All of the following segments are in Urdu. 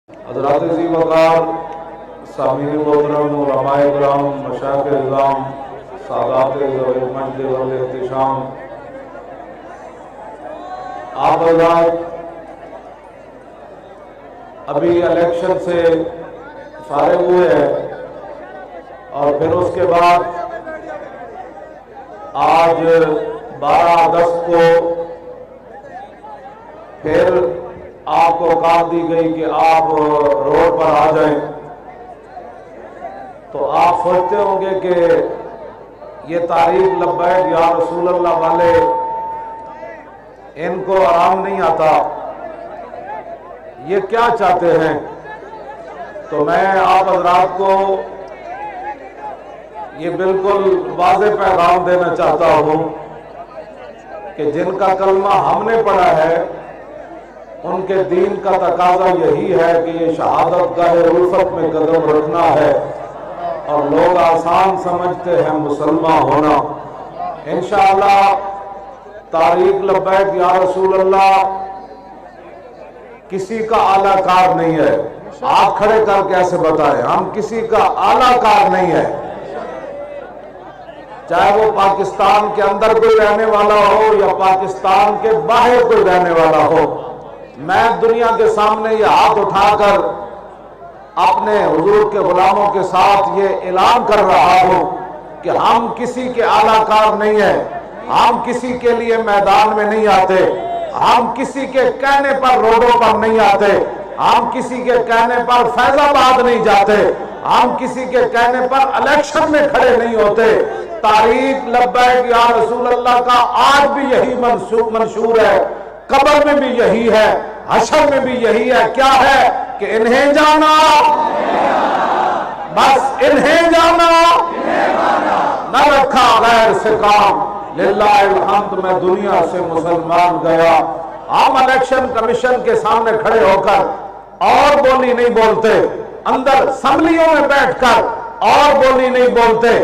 حضرات عزیز وقار، سامعین محترم، علماء کرام، مشائخ اعظام، سادات ذوی المجد والاحتشام، آپ حضرات ابھی الیکشن سے فارغ ہوئے ہیں اور پھر اس کے بعد آج 12 اگست کو پھر آپ کو کہا دی گئی کہ آپ روڈ پر آ جائیں، تو آپ سوچتے ہوں گے کہ یہ تحریک لبیک یا رسول اللہ والے ان کو آرام نہیں آتا، یہ کیا چاہتے ہیں؟ تو میں آپ حضرات کو یہ بالکل واضح پیغام دینا چاہتا ہوں کہ جن کا کلمہ ہم نے پڑھا ہے ان کے دین کا تقاضا یہی ہے کہ یہ شہادت گاہ الفت میں قدم رکھنا ہے، اور لوگ آسان سمجھتے ہیں مسلمان ہونا۔ انشاءاللہ تحریک لبیک یا رسول اللہ کسی کا اعلیٰ کار نہیں ہے۔ آپ کھڑے کر کیسے بتائیں؟ ہم کسی کا اعلیٰ کار نہیں ہے، چاہے وہ پاکستان کے اندر کوئی رہنے والا ہو یا پاکستان کے باہر کوئی رہنے والا ہو۔ میں دنیا کے سامنے یہ ہاتھ اٹھا کر اپنے حضور کے غلاموں کے ساتھ یہ اعلان کر رہا ہوں کہ ہم کسی کے اعلیٰ کار نہیں ہیں، ہم کسی کے لیے میدان میں نہیں آتے، ہم کسی کے کہنے پر روڈوں پر نہیں آتے، ہم کسی کے کہنے پر فیض آباد نہیں جاتے، ہم کسی کے کہنے پر الیکشن میں کھڑے نہیں ہوتے۔ تحریک لبیک یا رسول اللہ کا آج بھی یہی منشور ہے، قبر میں بھی یہی ہے، حشر میں بھی یہی ہے۔ کیا ہے کہ انہیں جانا، بس انہیں جانا، نہ رکھا غیر سے کام، للہ الحمد میں دنیا سے مسلمان گیا۔ ہم الیکشن کمیشن کے سامنے کھڑے ہو کر اور بولی نہیں بولتے، اندر اسمبلیوں میں بیٹھ کر اور بولی نہیں بولتے،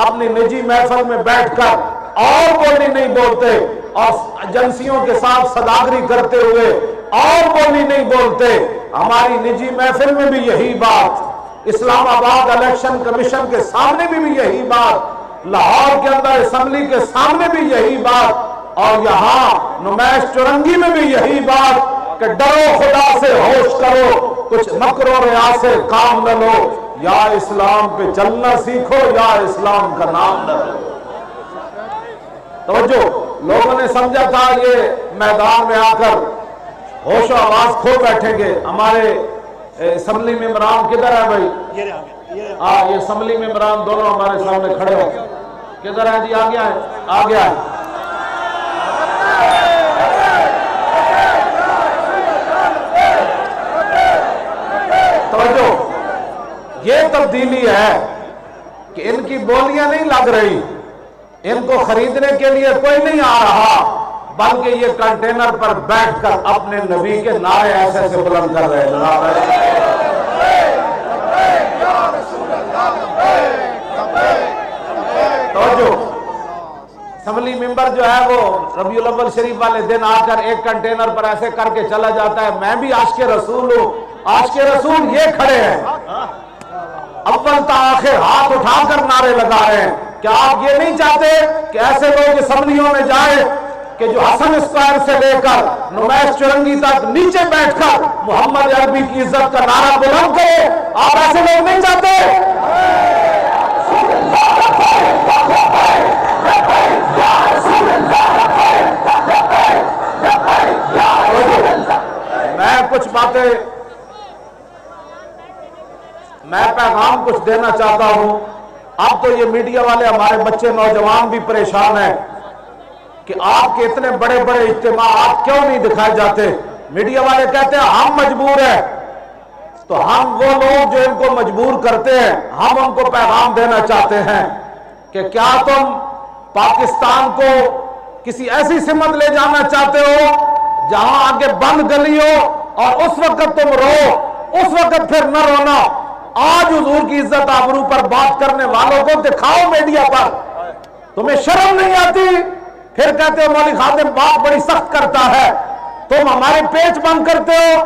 اپنی نجی محفل میں بیٹھ کر اور بولی نہیں بولتے، اور ایجنسیوں کے ساتھ صداگری کرتے ہوئے اور بولی نہیں بولتے۔ ہماری نجی محفل میں بھی یہی بات، اسلام آباد الیکشن کمیشن کے سامنے بھی یہی بات، لاہور کے اندر اسمبلی کے سامنے بھی یہی بات، اور یہاں نمائش چرنگی میں بھی یہی بات کہ ڈرو خدا سے ہوش کرو، کچھ مکر و ریا سے کام نہ لو، یا اسلام پہ چلنا سیکھو یا اسلام کا نام نہ لو۔ توجہ، لوگوں نے سمجھا تھا یہ میدان میں آ کر ہوش و آواز کھو بیٹھیں گے۔ ہمارے اسمبلی ممبران کدھر ہے بھائی؟ یہ اسمبلی ممبران دونوں ہمارے سامنے کھڑے ہو، کدھر ہیں جی؟ آگیا ہے، آگیا ہے۔ توجہ، یہ تبدیلی ہے کہ ان کی بولیاں نہیں لگ رہی، ان کو خریدنے کے لیے کوئی نہیں آ رہا، بلکہ یہ کنٹینر پر بیٹھ کر اپنے نبی کے نعرے ایسے سے بلند کر رہے ہیں۔ توجہ، اسمبلی ممبر جو ہے وہ ربیع الاول شریف والے دن آ کر ایک کنٹینر پر ایسے کر کے چلا جاتا ہے۔ میں بھی عاشق رسول ہوں، عاشق رسول یہ کھڑے ہیں، اول تا آخر ہاتھ اٹھا کر نعرے لگا رہے ہیں۔ کیا آپ یہ نہیں چاہتے کہ ایسے لوگ اسمبلیوں میں جائیں کہ جو حسن اسکوائر سے لے کر نمائش چرنگی تک نیچے بیٹھ کر محمد عربی کی عزت کا نعرہ بلند کرے؟ آپ ایسے لوگ نہیں چاہتے؟ میں کچھ باتیں، میں پیغام کچھ دینا چاہتا ہوں۔ اب تو یہ میڈیا والے ہمارے بچے نوجوان بھی پریشان ہیں کہ آپ کے اتنے بڑے بڑے اجتماعات کیوں نہیں دکھائے جاتے؟ میڈیا والے کہتے ہیں ہم مجبور ہیں، تو ہم وہ لوگ جو ان کو مجبور کرتے ہیں، ہم ان کو پیغام دینا چاہتے ہیں کہ کیا تم پاکستان کو کسی ایسی سمت لے جانا چاہتے ہو جہاں آگے بند گلی ہو اور اس وقت تم رو، اس وقت پھر نہ رونا؟ آج حضور کی عزت آبرو پر بات کرنے والوں کو دکھاؤ میڈیا پر، تمہیں شرم نہیں آتی؟ پھر کہتے ہو مولوی خادم بات بڑی سخت کرتا ہے، تم ہمارے پیچ بند کرتے ہو،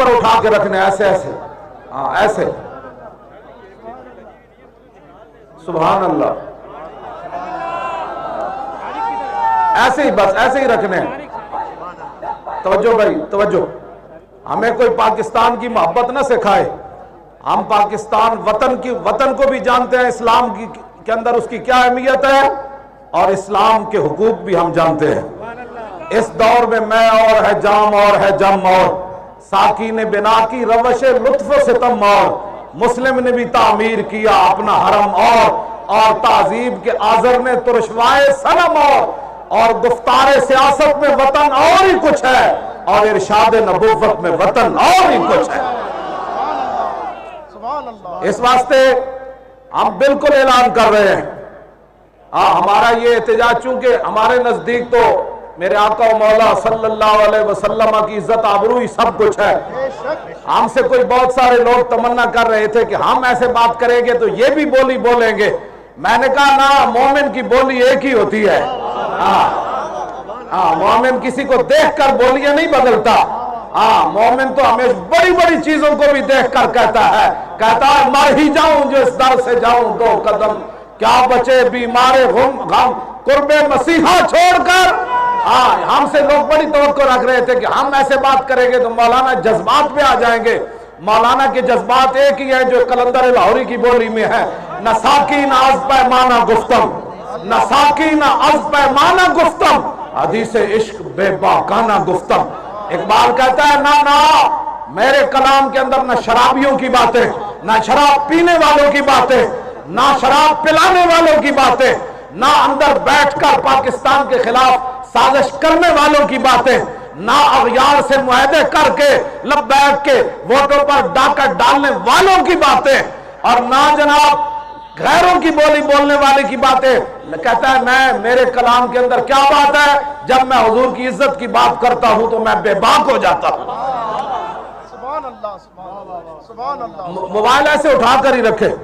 اوپر اٹھا کے رکھنے، ایسے ایسے، ہاں ایسے، سبحان اللہ، ایسے ہی، بس ایسے ہی رکھنے ہیں۔ توجہ بھائی توجہ، ہمیں کوئی پاکستان کی محبت نہ سکھائے، ہم پاکستان وطن کو بھی جانتے ہیں، اسلام کے اندر اس کی کیا اہمیت ہے، اور اسلام کے حقوق بھی ہم جانتے ہیں۔ اس دور میں اور ہے جام اور ہے جم اور، ساقی نے بنا کی روش لطف و ستم اور، مسلم نے بھی تعمیر کیا اپنا حرم اور تعذیب کے آذر نے ترشوائے صنم اور گفتار سیاست میں وطن اور ہی کچھ ہے، اور ارشاد نبوت میں وطن اور ہی کچھ ہے۔ اس واسطے ہم بالکل اعلان کر رہے ہیں، ہمارا یہ احتجاج، چونکہ ہمارے نزدیک تو میرے آقا و مولا صلی اللہ علیہ وسلم کی عزت آبرو ہی سب کچھ ہے۔ ہم سے کوئی بہت سارے لوگ تمنا کر رہے تھے کہ ہم ایسے بات کریں گے تو یہ بھی بولی بولیں گے، میں نے کہا نا، مومن کی بولی ایک ہی ہوتی ہے، مومن کسی کو دیکھ کر بولیاں نہیں بدلتا، مومن تو ہمیں بڑی بڑی چیزوں کو بھی دیکھ کر کہتا ہے مر ہی جاؤں جو اس در سے جاؤں دو قدم، کیا بچے بیمار غم قرب مسیحا چھوڑ کر۔ ہم سے لوگ بڑی توقع رکھ رہے تھے کہ ہم ایسے بات کریں گے تو مولانا جذبات پہ آ جائیں گے۔ مولانا کے جذبات ایک ہی ہیں جو قلندر لاہوری کی بولی میں ہے، نہ ساکی نہ از پیمانہ گفتم، نہ ساکی نہ از پیمانہ گفتم، حدیث عشق بے باکانہ گفتم۔ اقبال کہتا ہے نہ میرے کلام کے اندر نہ شرابیوں کی باتیں، نہ شراب پینے والوں کی باتیں، نہ شراب پلانے والوں کی باتیں، نہ اندر بیٹھ کر پاکستان کے خلاف سازش کرنے والوں کی باتیں، نہ اغیار سے معاہدے کر کے لبیک کے ووٹوں پر ڈاکہ ڈالنے والوں کی باتیں، اور نہ جناب غیروں کی بولی بولنے والے کی باتیں۔ کہتا ہے میرے کلام کے اندر کیا بات ہے، جب میں حضور کی عزت کی بات کرتا ہوں تو میں بے باک ہو جاتا ہوں۔ سبحان اللہ، سبحان اللہ، موبائل ایسے اٹھا کر ہی رکھے،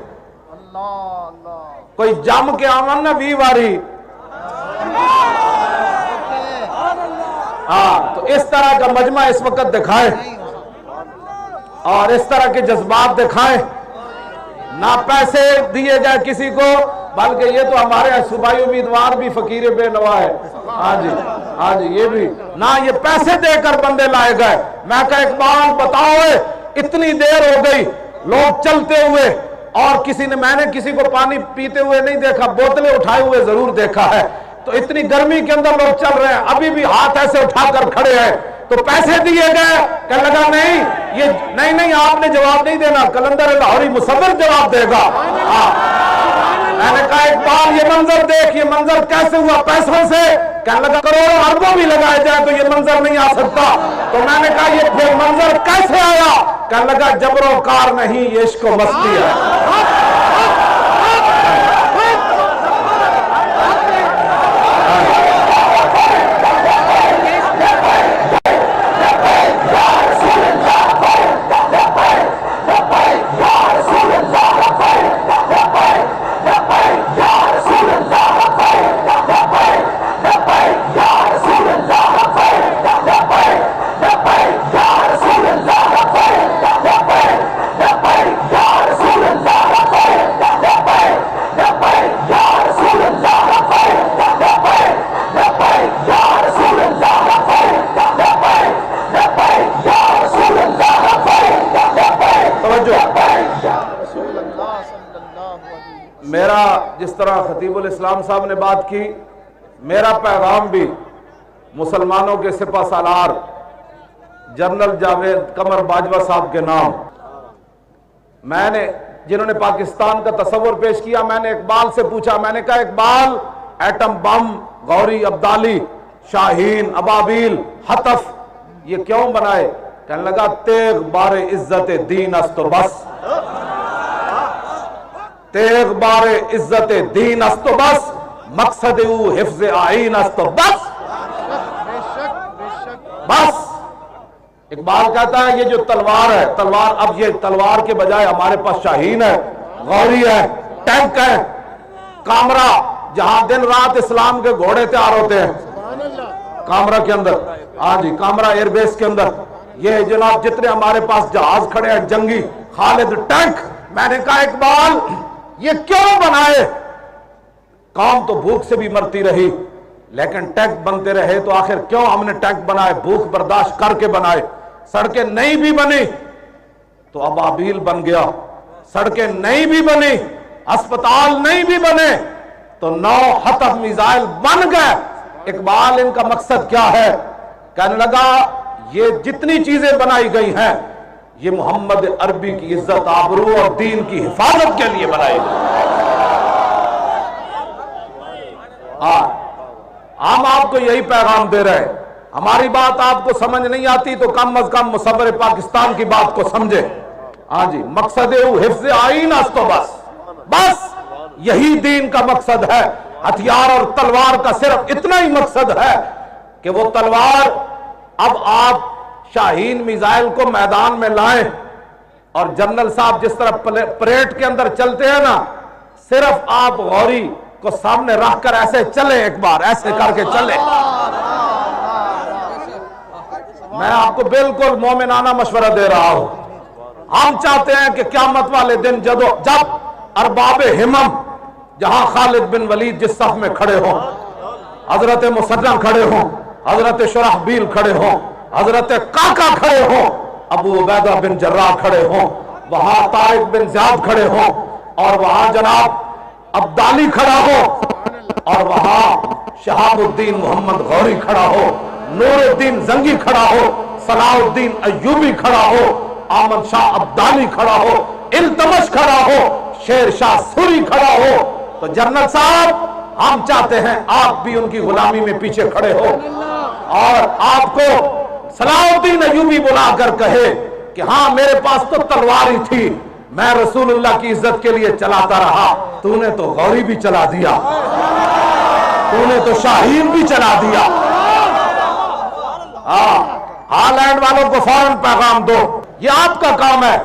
کوئی جم کے آمن نہ بھی واری، تو اس طرح کا مجمع اس وقت دکھائے اور اس طرح کے جذبات دکھائیں، نہ پیسے دیے جائے کسی کو، بلکہ یہ تو ہمارے صوبائی امیدوار بھی فقیر بے نوا ہے، ہاں جی یہ بھی نہ یہ پیسے دے کر بندے لائے گئے۔ میں کہا اقبال بتاؤ، اتنی دیر ہو گئی لوگ چلتے ہوئے، اور میں نے کسی کو پانی پیتے ہوئے نہیں دیکھا، بوتلیں اٹھائے ہوئے ضرور دیکھا ہے، تو اتنی گرمی کے اندر لوگ چل رہے ہیں، ابھی بھی ہاتھ ایسے اٹھا کر کھڑے ہیں، تو پیسے دیے گئے؟ کہنے لگا نہیں آپ نے جواب نہیں دینا، قلندر لاہوری مصور جواب دے گا۔ میں نے کہا اقبال یہ منظر دیکھ، یہ منظر کیسے ہوا؟ پیسوں سے؟ کہنے لگا کروڑوں اربوں بھی لگائے جائے تو یہ منظر نہیں آ سکتا۔ تو میں نے کہا یہ پھر منظر کیسے آیا؟ کہنے لگا جبر و کار نہیں، یہ عشق و مستی ہے۔ میرا جس طرح خطیب الاسلام صاحب نے بات کی، میرا پیغام بھی مسلمانوں کے سپہ سالار جنرل جاوید قمر باجوہ صاحب کے نام، جنہوں نے پاکستان کا تصور پیش کیا، میں نے اقبال سے پوچھا، میں نے کہا اقبال ایٹم بم، غوری ابدالی، شاہین، ابابیل، حطف یہ کیوں بنائے؟ کہنے لگا تیغ بار عزت دین است و بس، تیغ بار عزت دین است و بس، مقصد او حفظ آئین است و بس۔ بس اقبال کہتا ہے یہ جو تلوار ہے، اب یہ تلوار کے بجائے ہمارے پاس شاہین ہے، غوری ہے، ٹینک ہے، کامرہ، جہاں دن رات اسلام کے گھوڑے تیار ہوتے ہیں، کامرہ کے اندر، ہاں جی کامرہ ایئر بیس کے اندر، یہ جناب جتنے ہمارے پاس جہاز کھڑے ہیں جنگی، خالد ٹینک، میں نے کہا اقبال یہ کیوں بنائے؟ قوم تو بھوک سے بھی مرتی رہی لیکن ٹینک بنتے رہے، تو آخر کیوں ہم نے ٹینک بنائے؟ بھوک برداشت کر کے بنائے۔ سڑکیں نہیں بھی بنی تو ابابیل بن گیا، سڑکیں نہیں بھی بنی، اسپتال نہیں بھی بنے تو 9 حطب میزائل بن گئے۔ اقبال ان کا مقصد کیا ہے؟ کہنے لگا یہ جتنی چیزیں بنائی گئی ہیں یہ محمد عربی کی عزت آبرو اور دین کی حفاظت کے لیے بنائی گئی۔ ہم آپ کو یہی پیغام دے رہے ہیں، ہماری بات آپ کو سمجھ نہیں آتی تو کم از کم مصور پاکستان کی بات کو سمجھے۔ ہاں جی، مقصد حفظ آئین است تو بس یہی دین کا مقصد ہے۔ ہتھیار اور تلوار کا صرف اتنا ہی مقصد ہے کہ وہ تلوار اب آپ شاہین میزائل کو میدان میں لائیں اور جنرل صاحب جس طرح پریڈ کے اندر چلتے ہیں نا، صرف آپ غوری کو سامنے رکھ کر ایسے چلیں، ایک بار ایسے کر کے چلیں۔ میں آپ کو بالکل مومنانہ مشورہ دے رہا ہوں۔ ہم چاہتے ہیں کہ قیامت والے دن جب ارباب ہمم جہاں خالد بن ولید جس صف میں کھڑے ہوں، حضرت مسنہ کھڑے ہوں، حضرت شرحبیل کھڑے ہوں، حضرت قعقاع کھڑے ہوں، ابو عبیدہ بن جراح کھڑے ہوں، وہاں طارق بن زیاد کھڑے ہوں، اور وہاں جناب عبدالی کھڑا ہو، اور وہاں شہاب الدین محمد غوری کھڑا ہو، نور الدین زنگی کھڑا ہو، صلاح الدین ایوبی کھڑا ہو، احمد شاہ عبدالی کھڑا ہو، التمش کھڑا ہو، شیر شاہ سوری کھڑا ہو، تو جنرل صاحب ہم چاہتے ہیں آپ بھی ان کی غلامی میں پیچھے کھڑے ہو اور آپ کو صلاح الدین ایوبی بلا کر کہے کہ ہاں میرے پاس تو تلوار ہی تھی، میں رسول اللہ کی عزت کے لیے چلاتا رہا، تو نے تو غوری بھی چلا دیا، تو نے تو شاہین بھی چلا دیا۔ ہالینڈ والوں کو فوراً پیغام دو، یہ آپ کا کام ہے،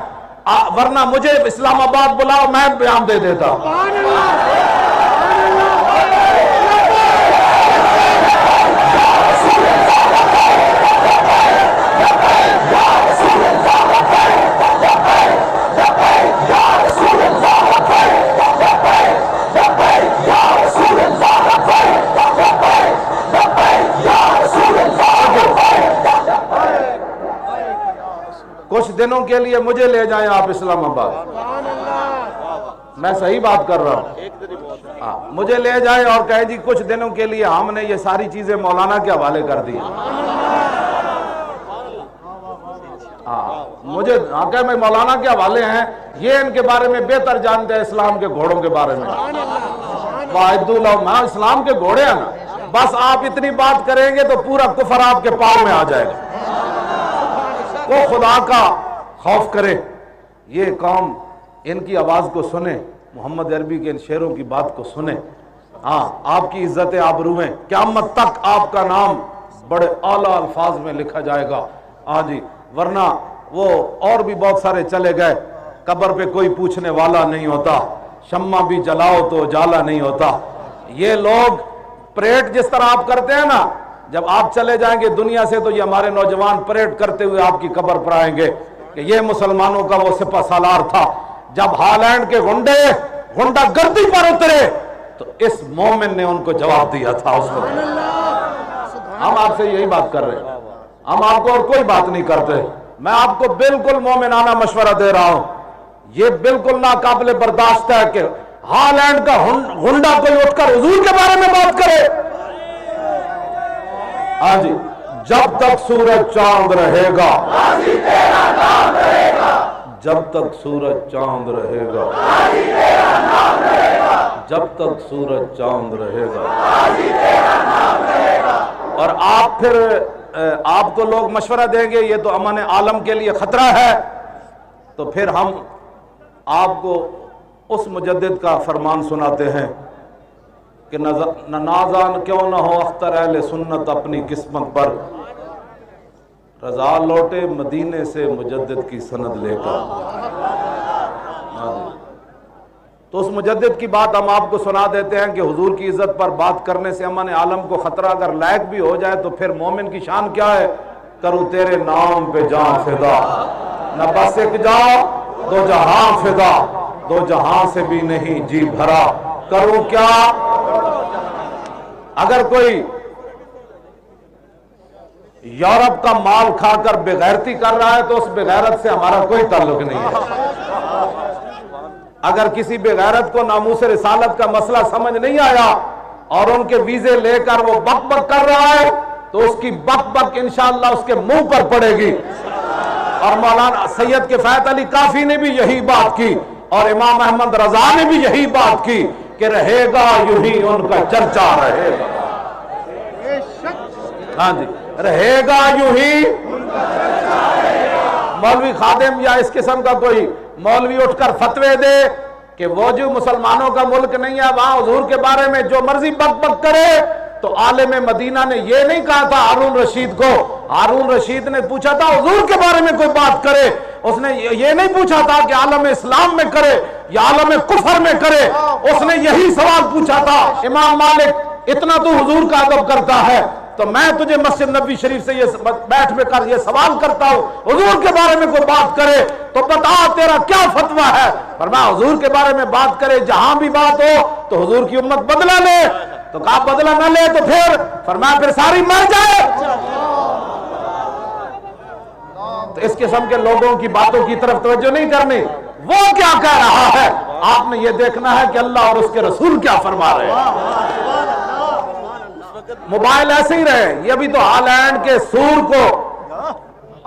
ورنہ مجھے اسلام آباد بلاؤ میں بیان دے دیتا۔ کچھ دنوں کے لیے مجھے لے جائیں آپ اسلام آباد، میں صحیح بات کر رہا ہوں، مجھے لے جائیں اور کہیں جی کچھ دنوں کے لیے ہم نے یہ ساری چیزیں مولانا کے حوالے کر دی، مجھے کہ میں مولانا کے حوالے ہیں، یہ ان کے بارے میں بہتر جانتے ہیں اسلام کے گھوڑوں کے بارے میں۔ اسلام کے گھوڑے ہیں نا، بس آپ اتنی بات کریں گے تو پورا کفر آپ کے پاؤں میں آ جائے گا۔ وہ خدا کا خوف کرے، یہ قوم ان کی آواز کو سنے، محمد عربی کے ان شعروں کی بات کو سنے، آپ کی عزت آبرویں قیامت تک آپ کا نام بڑے اعلیٰ الفاظ میں لکھا جائے گا۔ جی، ورنہ وہ اور بھی بہت سارے چلے گئے، قبر پہ کوئی پوچھنے والا نہیں ہوتا، شمع بھی جلاؤ تو اجالا نہیں ہوتا۔ یہ لوگ پریڈ جس طرح آپ کرتے ہیں نا، جب آپ چلے جائیں گے دنیا سے تو یہ ہمارے نوجوان پریڈ کرتے ہوئے آپ کی قبر پر آئیں گے کہ یہ مسلمانوں کا وہ سپہ سالار تھا۔ جب ہالینڈ کے غنڈہ گردی پر اترے تو اس مومن نے ان کو جواب دیا تھا اس وقت۔ ہم آپ سے یہی بات کر رہے ہیں، ہم آپ کو اور کوئی بات نہیں کرتے۔ میں آپ کو بالکل مومنانہ مشورہ دے رہا ہوں، یہ بالکل ناقابل برداشت ہے کہ ہالینڈ کا غنڈہ کوئی اٹھ کر حضور کے بارے میں بات کرے۔ جی، جب تک سورج چاند رہے گا، جب تک سورج چاند رہے گا، جب تک سورج چاند رہے گا، اور آپ پھر آپ کو لوگ مشورہ دیں گے یہ تو امن عالم کے لیے خطرہ ہے، تو پھر ہم آپ کو اس مجدد کا فرمان سناتے ہیں کہ نازان کیوں نہ ہو اختر اہل سنت اپنی قسمت پر، رضا لوٹے مدینے سے مجدد کی سند لے کر۔ تو اس مجدد کی بات ہم آپ کو سنا دیتے ہیں کہ حضور کی عزت پر بات کرنے سے امن عالم کو خطرہ اگر لائق بھی ہو جائے تو پھر مومن کی شان کیا ہے؟ کروں تیرے نام پہ جان فدا، نہ بس ایک جا دو جہاں فدا، دو جہاں سے بھی نہیں جی بھرا، کروں کیا؟ اگر کوئی یورپ کا مال کھا کر بغیرتی کر رہا ہے تو اس بغیرت سے ہمارا کوئی تعلق نہیں ہے۔ اگر کسی بغیرت کو ناموس رسالت کا مسئلہ سمجھ نہیں آیا اور ان کے ویزے لے کر وہ بک بک کر رہا ہے تو اس کی بک بک انشاءاللہ اس کے منہ پر پڑے گی۔ اور مولانا سید کفایت علی کافی نے بھی یہی بات کی، اور امام احمد رضا نے بھی یہی بات کی کہ رہے گا یوں ہی ان کا چرچا رہے گا۔ ہاں جی، رہے گا یوں ہی۔ مولوی خادم یا اس قسم کا کوئی مولوی اٹھ کر فتوے دے کہ وہ جو مسلمانوں کا ملک نہیں ہے وہاں حضور کے بارے میں جو مرضی بک بک کرے، تو عالم مدینہ نے یہ نہیں کہا تھا ہارون رشید کو۔ ہارون رشید نے پوچھا تھا حضور کے بارے میں کوئی بات کرے، اس نے یہ نہیں پوچھا تھا کہ عالم اسلام میں کرے یا عالم کفر میں کرے، اس نے یہی سوال پوچھا تھا امام مالک اتنا تو حضور کا ادب کرتا ہے تو میں تجھے مسجد نبی شریف سے یہ بیٹھ میں کر یہ سوال کرتا ہوں، حضور کے بارے میں کوئی بات کرے تو بتا تیرا کیا فتویٰ ہے؟ فرمایا حضور کے بارے میں بات کرے جہاں بھی بات ہو تو حضور کی امت بدلہ لے، تو کہا بدلہ نہ لے تو پھر فرمایا پھر ساری مر جائے۔ تو اس قسم کے لوگوں کی باتوں کی طرف توجہ نہیں کرنی، وہ کیا کہہ رہا ہے آپ نے یہ دیکھنا ہے کہ اللہ اور اس کے رسول کیا فرما رہے ہیں۔ موبائل ایسے ہی رہے، یہ بھی تو ہالینڈ کے سور کو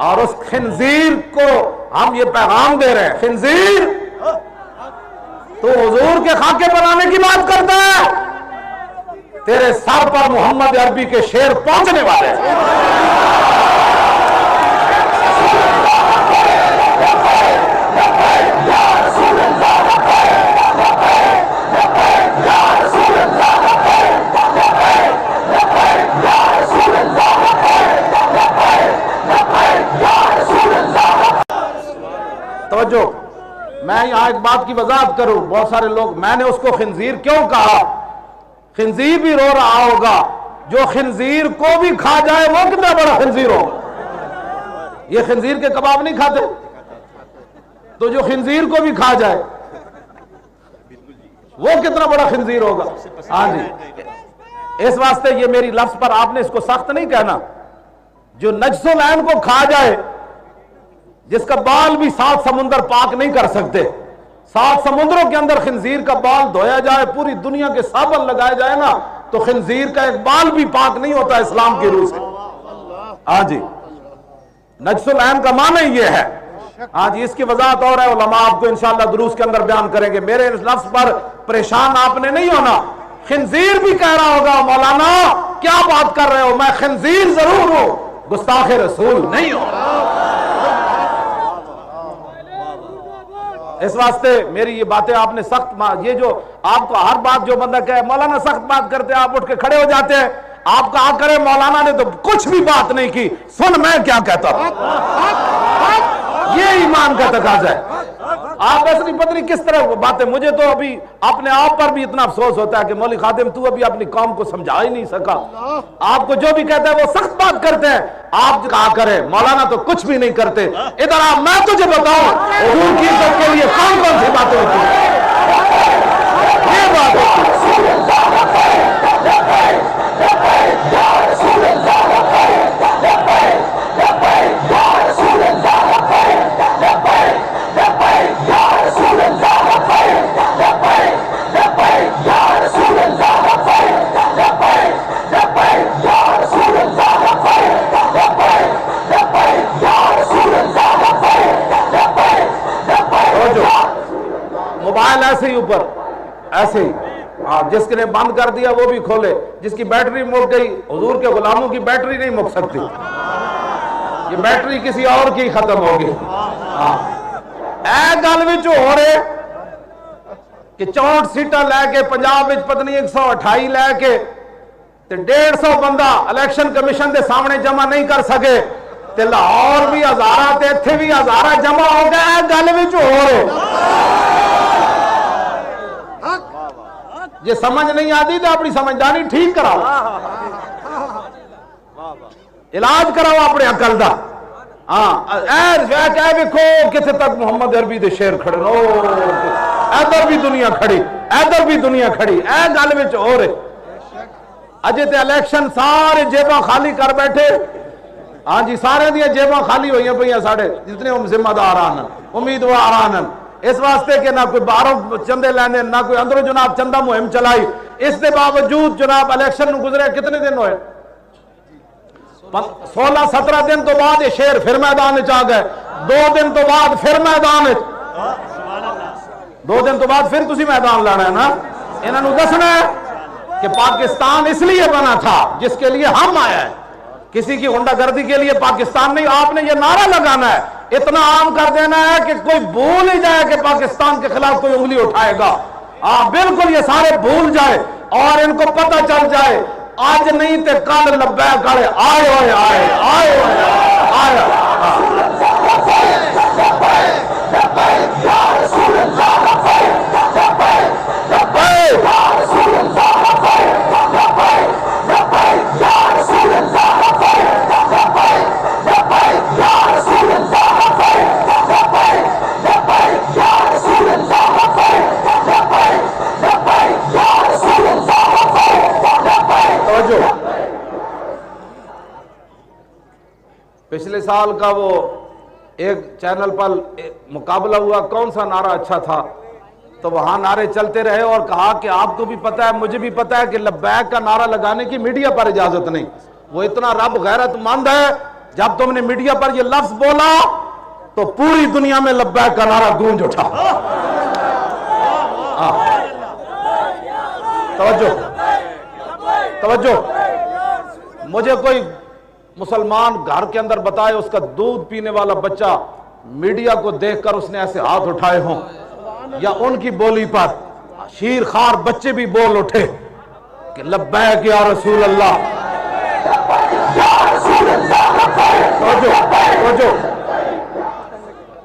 اور اس خنزیر کو ہم یہ پیغام دے رہے ہیں، خنزیر تو حضور کے خاکے بنانے کی بات کرتا ہے، تیرے سر پر محمد عربی کے شعر پہنچنے والے ہیں۔ توجہ، میں یہاں ایک بات کی وضاحت کروں، بہت سارے لوگ میں نے اس کو خنزیر کیوں کہا؟ خنزیر بھی رو رہا ہوگا، جو خنزیر کو بھی کھا جائے وہ کتنا بڑا خنزیر ہوگا؟ یہ خنزیر کے کباب نہیں کھاتے تو جو خنزیر کو بھی کھا جائے وہ کتنا بڑا خنزیر ہوگا؟ ہاں جی، اس واسطے یہ میری لفظ پر آپ نے اس کو سخت نہیں کہنا، جو نجس العین کو کھا جائے، جس کا بال بھی 7 سمندر پاک نہیں کر سکتے، 7 سمندروں کے اندر خنزیر کا بال دھویا جائے، پوری دنیا کے صابن لگائے جائے نا تو خنزیر کا ایک بال بھی پاک نہیں ہوتا اسلام کی روح سے۔ ہاں جی، نجس العین کا معنی یہ ہے۔ ہاں جی، اس کی وضاحت اور ہے، علماء آپ کو انشاءاللہ دروس کے اندر بیان کریں گے، میرے اس لفظ پر پریشان آپ نے نہیں ہونا۔ خنزیر بھی کہہ رہا ہوگا مولانا کیا بات کر رہے ہو، میں خنزیر ضرور ہوں، گستاخ رسول نہیں ہوں۔ اس واسطے میری یہ باتیں آپ نے سخت، یہ جو آپ کو ہر بات جو بندہ کہے مولانا سخت بات کرتے ہیں، آپ اٹھ کے کھڑے ہو جاتے ہیں، آپ کہا کرے مولانا نے تو کچھ بھی بات نہیں کی، سن میں کیا کہتا ہوں، یہ ایمان کا تقاضا ہے۔ آپ ایسے نہیں پتہ نہیں کس طرح باتیں، مجھے تو ابھی اپنے آپ پر بھی اتنا افسوس ہوتا ہے کہ مولوی خادم تو ابھی اپنی قوم کو سمجھا ہی نہیں سکا، آپ کو جو بھی کہتا ہے وہ سخت بات کرتے ہیں، آپ کہا کرے مولانا تو کچھ بھی نہیں کرتے، ادھر آپ میں تجھے بتاؤں حضور کی عزت کے لیے کون کون سی باتیں ہوتی ہیں، یہ بات ہوتی ہے۔ موبائل ایسے ہی اوپر ایسے ہی، جس نے بند کر دیا وہ بھی کھولے، جس کی بیٹری مک گئی، حضور کے غلاموں کی بیٹری نہیں مک سکتی، یہ بیٹری کسی اور کی ختم ہوگی۔ اے گل وچ ہو رہے کہ 64 سیٹاں لے کے پنجاب وچ پتہ نہیں 128 لے کے تے 150 بندہ الیکشن کمیشن دے سامنے جمع نہیں کر سکے تے لاہور بھی ہزارہ تے ایتھے بھی ہزارہ جمع ہو گئے، گل وچ ہو رہے یہ سمجھ نہیں آتی تو اپنی سمجھداری ٹھیک کراؤ۔ علاج کراؤ اپنے عقل دا. ہاں اے ویکھو کتنے تک محمد عربی دے شیر کھڑے نو, ادھر بھی دنیا کھڑی, ادھر بھی دنیا کھڑی. اے گل وچ ہو رہے اجے تے الیکشن سارے جیباں خالی کر بیٹھے. ہاں جی سارے دیا جیباں خالی ہوئی پہ ساڑھے جتنے ذمہ دار آن امیدوار آن, اس واسطے کہ نہ کوئی باہروں چندے لینے نہ کوئی اندروں جناب چندہ مہم چلائی. اس کے باوجود جناب الیکشن نو گزرے کتنے دن ہوئے, 16-17 دن تو بعد یہ شیر پھر میدان آ گئے. 2 دن تو بعد پھر میدان, 2 دن تو بعد پھر تسی میدان لانا ہے نا. انہوں نے دسنا ہے کہ پاکستان اس لیے بنا تھا جس کے لیے ہم آئے ہیں, کسی کی غنڈہ گردی کے لیے پاکستان نہیں. آپ نے یہ نعرہ لگانا ہے, اتنا عام کر دینا ہے کہ کوئی بھول ہی جائے کہ پاکستان کے خلاف کوئی انگلی اٹھائے گا. بالکل یہ سارے بھول جائے اور ان کو پتہ چل جائے آج نہیں تے کل لبیک کرے آئے ہوئے آئے آئے آئے. پچھلے سال کا وہ ایک چینل پر مقابلہ ہوا, کون سا نعرہ اچھا تھا, تو وہاں نعرے چلتے رہے اور کہا کہ آپ کو بھی پتہ ہے مجھے بھی پتہ ہے کہ لبیک کا نعرہ لگانے کی میڈیا پر اجازت نہیں. وہ اتنا رب غیرت مند ہے, جب تم نے میڈیا پر یہ لفظ بولا تو پوری دنیا میں لبیک کا نعرہ گونج اٹھا. توجہ توجہ. مجھے کوئی مسلمان گھر کے اندر بتائے اس کا دودھ پینے والا بچہ میڈیا کو دیکھ کر اس نے ایسے ہاتھ اٹھائے ہوں, یا ان کی بولی پر شیر خار بچے بھی بول اٹھے کہ لبیک یا رسول اللہ.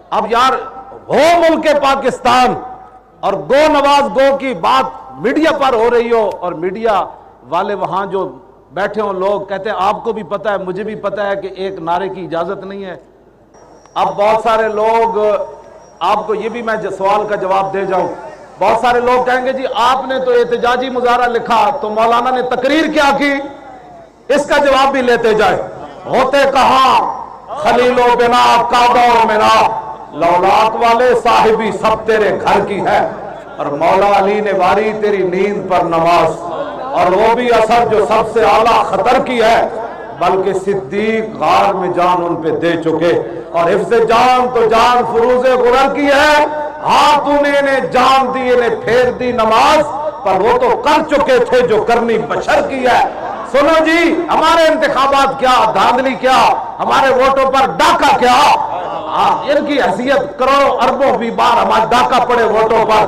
اب یار ہو ملک پاکستان اور گو نواز گو کی بات میڈیا پر ہو رہی ہو, اور میڈیا والے وہاں جو بیٹھے ہوں لوگ کہتے ہیں آپ کو بھی پتہ ہے مجھے بھی پتہ ہے کہ ایک نعرے کی اجازت نہیں ہے. اب بہت سارے لوگ, آپ کو یہ بھی میں سوال کا جواب دے جاؤں, بہت سارے لوگ کہیں گے جی آپ نے تو احتجاجی مظاہرہ لکھا تو مولانا نے تقریر کیا کی, اس کا جواب بھی لیتے جائے. ہوتے کہاں خلیل و بنا کعبہ و منا, لولاک والے صاحبی سب تیرے گھر کی ہے, اور مولا علی نے واری تیری نیند پر نماز, اور وہ بھی اثر جو سب سے اعلیٰ خطر کی ہے, بلکہ صدیق غار میں جان ان پہ دے چکے, اور حفظ جان تو جان فروز غرر کی ہے, ہاں تو نے انہیں جان دی انہیں پھیر دی نماز, پر وہ تو کر چکے تھے جو کرنی بشر کی ہے. سنو جی ہمارے انتخابات کیا, دھاندلی کیا, ہمارے ووٹوں پر ڈاکہ کیا, ان کی حیثیت کروڑوں اربوں بھی بار ہمارے ڈاکہ پڑے ووٹوں پر,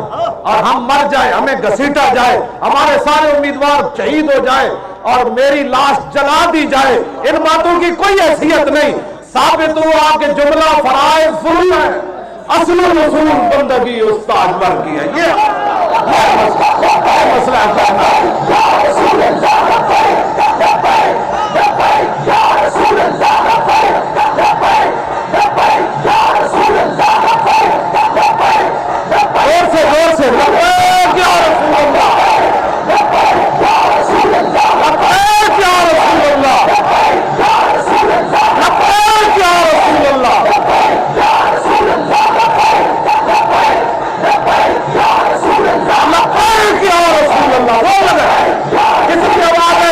اور ہم مر جائے, ہمیں گھسیٹا جائے, ہمارے سارے امیدوار شہید ہو جائے اور میری لاش جلا دی جائے, ان باتوں کی کوئی حیثیت نہیں. ثابت ہوا کہ جملہ فرائض فرض ہے, اصل رسول بندگی استاد بر کی ہے. یہ مسئلہ زور سے لبیک یا رسول اللہ, لبیک یا رسول اللہ, لبیک یا رسول اللہ. لبیک یا رسول اللہ. وہ لگا کس کی آواز ہے,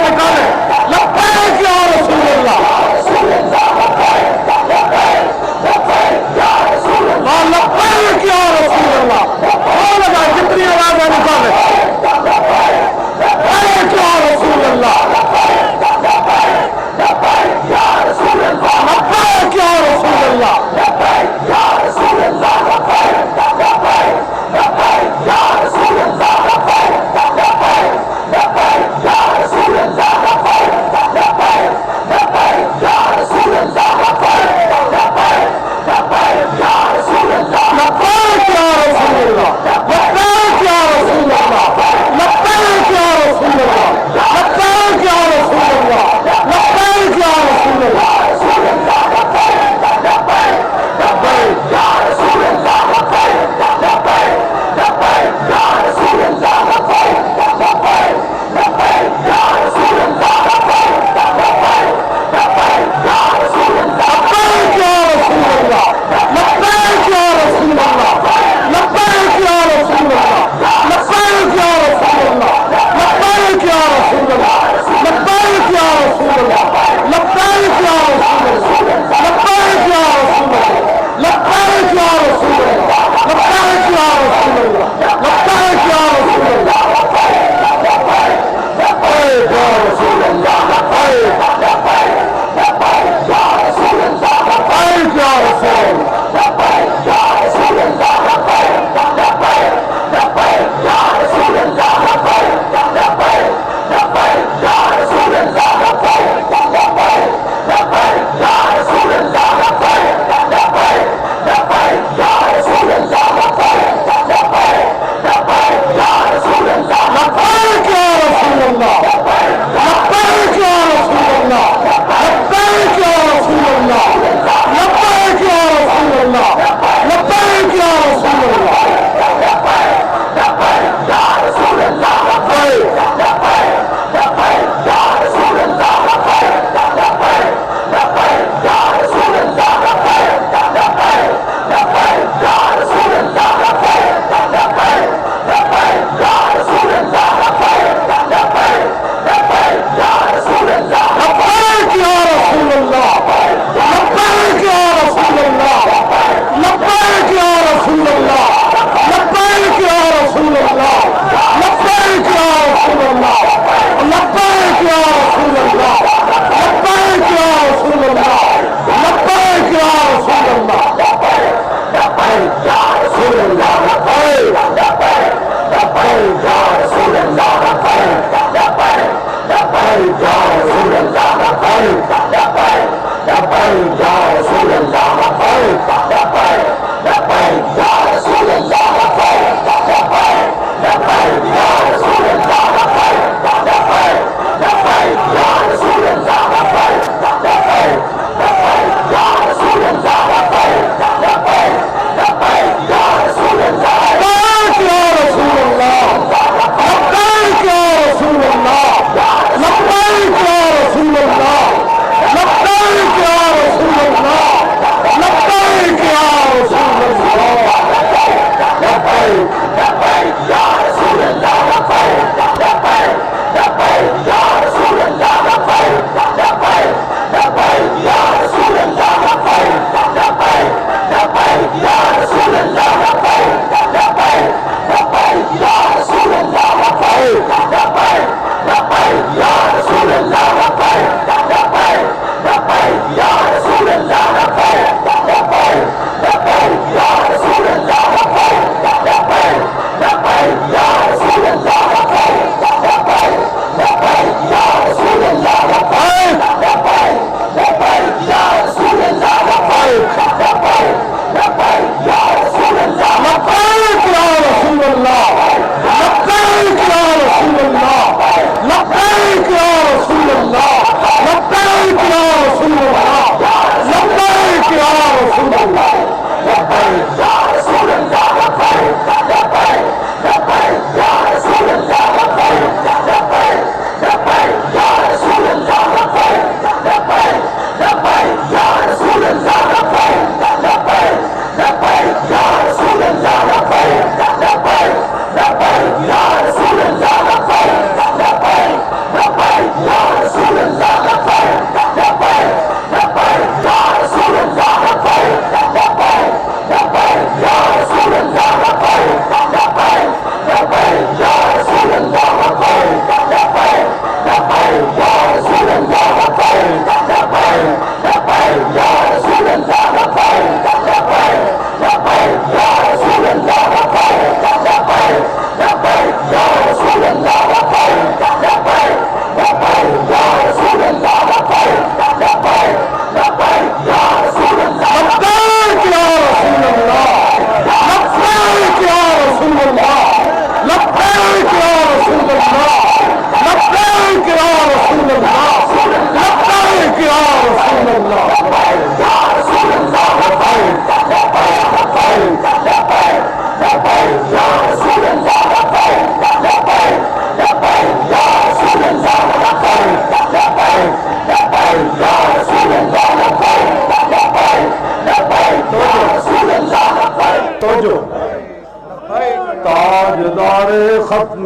ختم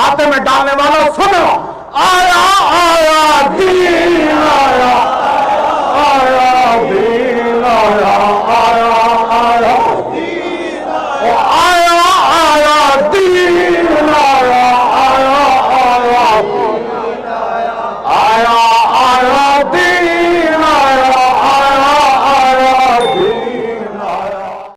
کھاتے میں ڈالنے والوں سنو، آیا آیا دین آیا